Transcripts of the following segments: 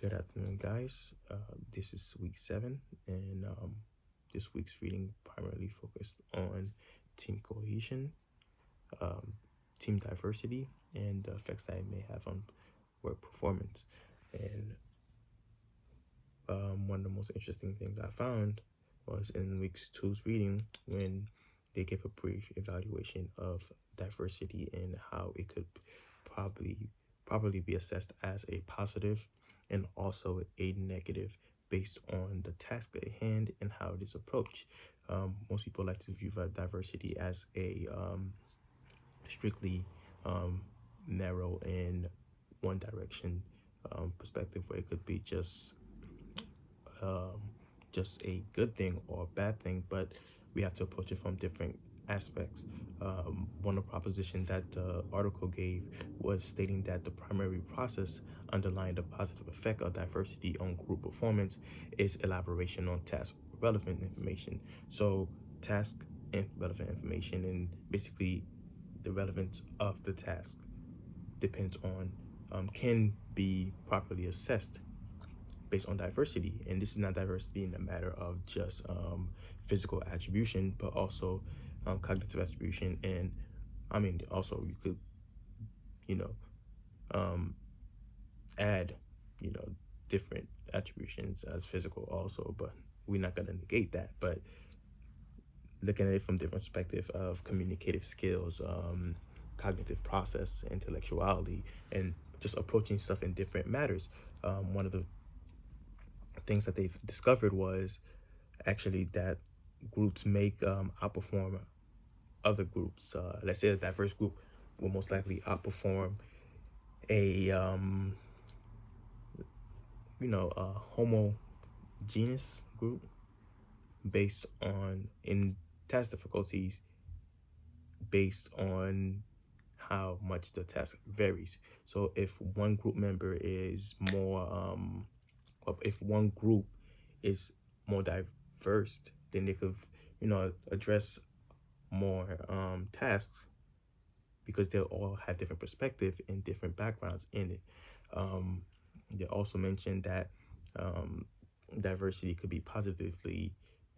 Good afternoon, guys. This is week 7, and this week's reading primarily focused on team cohesion, um, team diversity, and the effects that it may have on work performance. And one of the most interesting things I found was in week 2's reading when they gave a brief evaluation of diversity and how it could probably probably be assessed as a positive and also a negative based on the task at hand and how it is approached. Most people like to view diversity as a strictly um, narrow in one direction perspective, where it could be um, just a good thing or a bad thing, but we have to approach it from different aspects. One of the proposition that the article gave was stating that the primary process underlying the positive effect of diversity on group performance is elaboration on task relevant information. So task and relevant information, and basically the relevance of the task depends on can be properly assessed based on diversity. And this is not diversity in the matter of just physical attribution, but also cognitive attribution. And I mean, also you could, you know, um, add, you know, different attributions as physical also, but we're not going to negate that. But looking at it from different perspective of communicative skills, cognitive process, intellectuality, and just approaching stuff in different matters. One of the things that they've discovered was actually that groups make outperform other groups. Let's say a diverse group will most likely outperform a a homogeneous group based on in task difficulties based on how much the task varies. So if one group member is more if one group is more diverse, then they could address more tasks because they'll all have different perspective and different backgrounds in it. Um, they also mentioned that um, diversity could be positively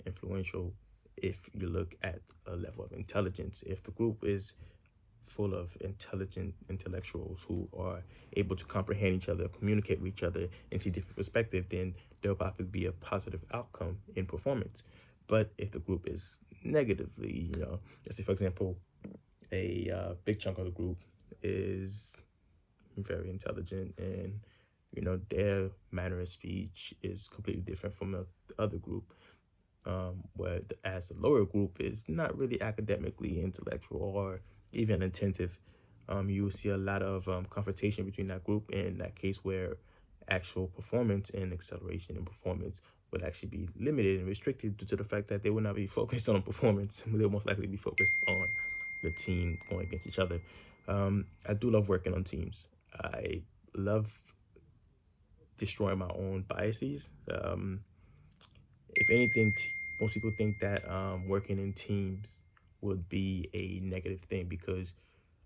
influential if you look at a level of intelligence. If the group is full of intelligent intellectuals who are able to comprehend each other, communicate with each other, and see different perspectives, then there'll probably be a positive outcome in performance. But if the group is negatively, let's say, for example, a big chunk of the group is very intelligent and their manner of speech is completely different from the other group, as the lower group is not really academically intellectual or even attentive. You will see a lot of confrontation between that group in that case, where actual performance and acceleration and performance would actually be limited and restricted due to the fact that they would not be focused on performance. They'll most likely be focused on the team going against each other. I do love working on teams. I love destroying my own biases. If anything, most people think that working in teams would be a negative thing because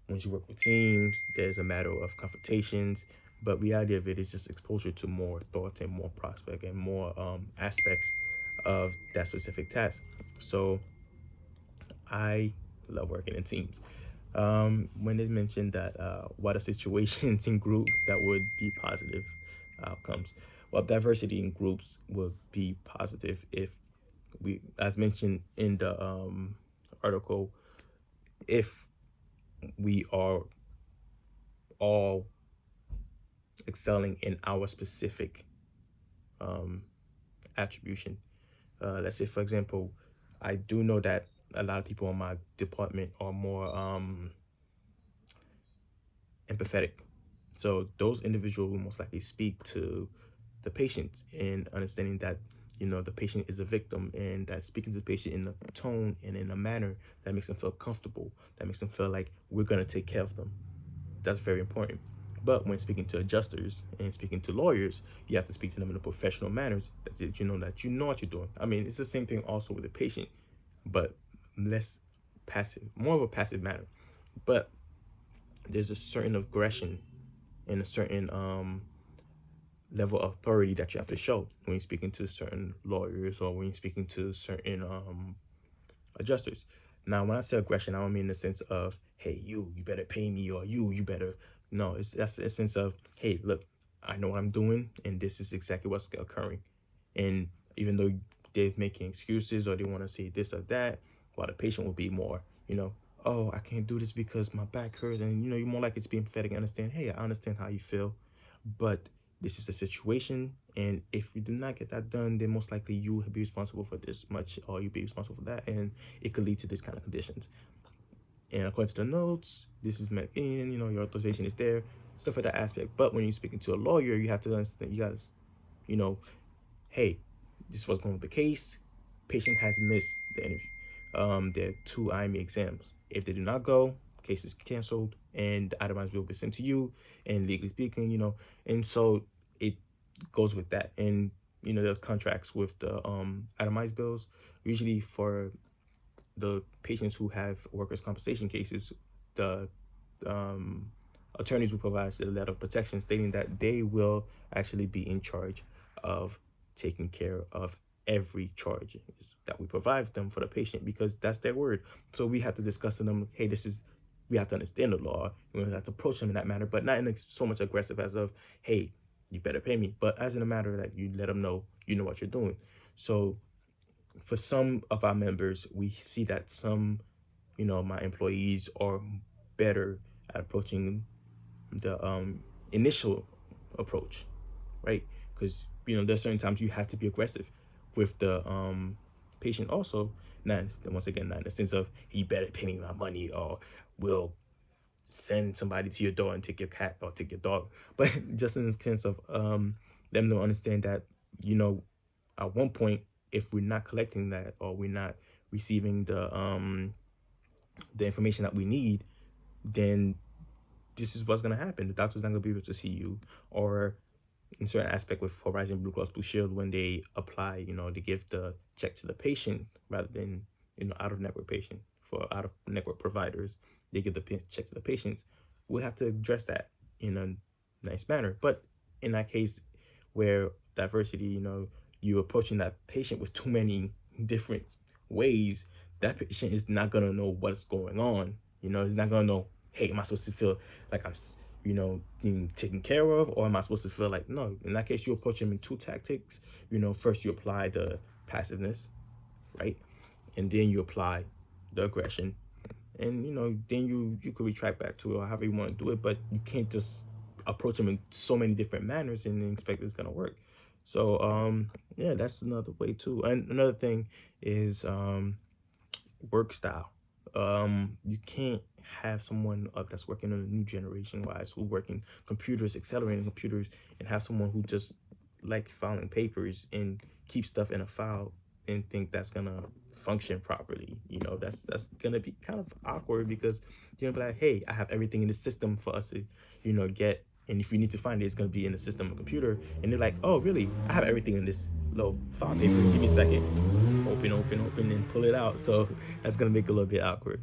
once you work with teams, there's a matter of confrontations. But reality of it is just exposure to more thoughts and more prospect and more aspects of that specific task. So I love working in teams. When they mentioned that what are situations in group that would be positive outcomes? Well, diversity in groups would be positive if we, as mentioned in the article, if we are all excelling in our specific um, attribution. Let's say, for example, I do know that a lot of people in my department are more empathetic. So those individuals will most likely speak to the patient and understanding that the patient is a victim, and that speaking to the patient in a tone and in a manner that makes them feel comfortable, that makes them feel like we're going to take care of them. That's very important. But when speaking to adjusters and speaking to lawyers, you have to speak to them in a professional manner that you know what you're doing. I mean, it's the same thing also with the patient, but less passive, more of a passive manner. But there's a certain aggression and a certain level of authority that you have to show when you're speaking to certain lawyers or when you're speaking to certain adjusters. Now, when I say aggression, I don't mean in the sense of, hey, you better pay me, or you better. No, that's a sense of, hey, look, I know what I'm doing, and this is exactly what's occurring. And even though they're making excuses or they want to say this or that, while the patient will be more, oh, I can't do this because my back hurts, and you're more likely to be empathetic and understand, hey, I understand how you feel, but this is the situation, and if you do not get that done, then most likely you will be responsible for this much, or you'll be responsible for that, and it could lead to this kind of conditions. And according to the notes, this is meant in, your authorization is there, stuff for that aspect. But when you're speaking to a lawyer, you have to understand, you guys, you know, hey, this was going with the case. Patient has missed the interview, their two IME exams. If they do not go, case is canceled, and the itemized bill will be sent to you. And legally speaking, and so it goes with that. And the contracts with the itemized bills, usually for the patients who have workers' compensation cases, the um, attorneys will provide a letter of protection stating that they will actually be in charge of taking care of every charge that we provide them for the patient, because that's their word. So we have to discuss to them, hey, we have to understand the law. We have to approach them in that manner, but not in so much aggressive as of, hey, you better pay me, but as in a matter that you let them know you know what you're doing. So for some of our members, we see that some, my employees are better at approaching the initial approach, right? Because there's certain times you have to be aggressive with the patient. Also, not once again, not in the sense of he better pay me my money or will send somebody to your door and take your cat or take your dog, but just in the sense of them to understand that at one point, if we're not collecting that or we're not receiving the information that we need, then this is what's gonna happen. The doctor's not gonna be able to see you, or in certain aspect with Horizon Blue Cross Blue Shield, when they apply, they give the check to the patient rather than out of network patient. For out of network providers, they give the check to the patients. We have to address that in a nice manner. But in that case, where diversity, you approaching that patient with too many different ways, that patient is not gonna know what's going on. He's not gonna know, hey, am I supposed to feel like I'm being taken care of, or am I supposed to feel like no? In that case, you approach him in two tactics. First you apply the passiveness, right, and then you apply the aggression, and then you could retract back to it, or however you want to do it, but you can't just approach him in so many different manners and expect it's gonna work. So yeah, that's another way too. And another thing is work style. You can't have someone that's working on a new generation wise, who working computers, accelerating computers, and have someone who just like filing papers and keep stuff in a file and think that's gonna function properly. That's gonna be kind of awkward, because be like, hey, I have everything in the system for us to get, and if you need to find it, it's gonna be in the system of computer. And they're like, oh really, I have everything in this little file paper, give me a second, open, and pull it out. So that's gonna make it a little bit awkward.